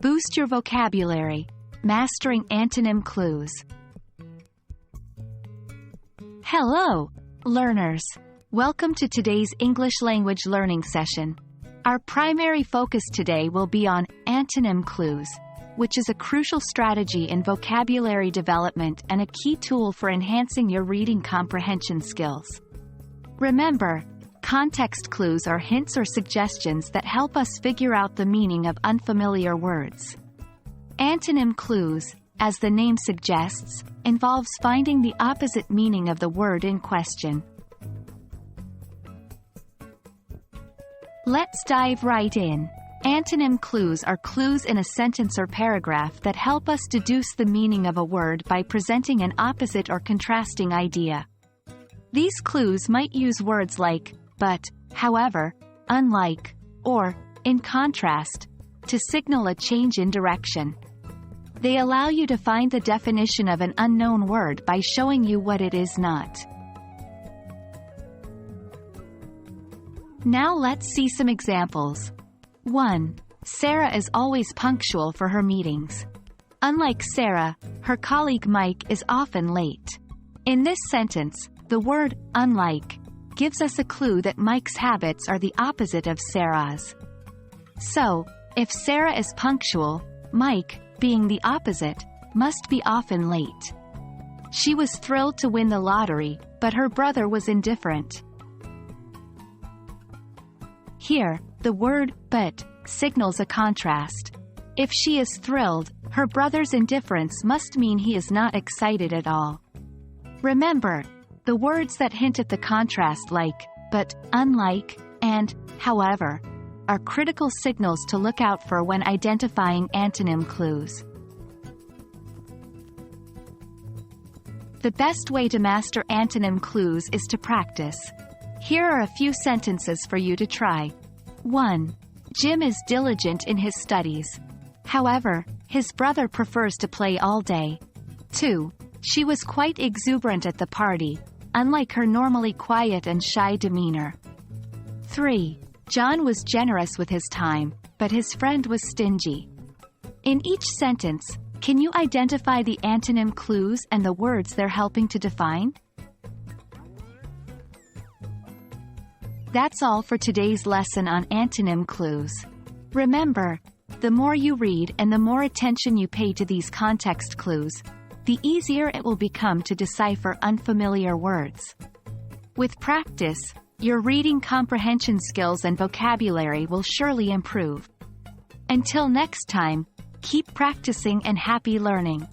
Boost your vocabulary. Mastering antonym clues. Hello, learners. Welcome to today's English language learning session. Our primary focus today will be on antonym clues, which is a crucial strategy in vocabulary development and a key tool for enhancing your reading comprehension skills. Remember, context clues are hints or suggestions that help us figure out the meaning of unfamiliar words. Antonym clues, as the name suggests, involves finding the opposite meaning of the word in question. Let's dive right in. Antonym clues are clues in a sentence or paragraph that help us deduce the meaning of a word by presenting an opposite or contrasting idea. These clues might use words like but, however, unlike, or in contrast, to signal a change in direction. They allow you to find the definition of an unknown word by showing you what it is not. Now let's see some examples. 1. Sarah is always punctual for her meetings. Unlike Sarah, her colleague Mike is often late. In this sentence, the word unlike gives us a clue that Mike's habits are the opposite of Sarah's. So, if Sarah is punctual, Mike, being the opposite, must be often late. She was thrilled to win the lottery, but her brother was indifferent. Here, the word but signals a contrast. If she is thrilled, her brother's indifference must mean he is not excited at all. Remember, the words that hint at the contrast like but, unlike, and however are critical signals to look out for when identifying antonym clues. The best way to master antonym clues is to practice. Here are a few sentences for you to try. 1. Jim is diligent in his studies. However, his brother prefers to play all day. 2. She was quite exuberant at the party, unlike her normally quiet and shy demeanor. 3. John was generous with his time, but his friend was stingy. In each sentence, can you identify the antonym clues and the words they're helping to define? That's all for today's lesson on antonym clues. Remember, the more you read and the more attention you pay to these context clues, the easier it will become to decipher unfamiliar words. With practice, your reading comprehension skills and vocabulary will surely improve. Until next time, keep practicing and happy learning.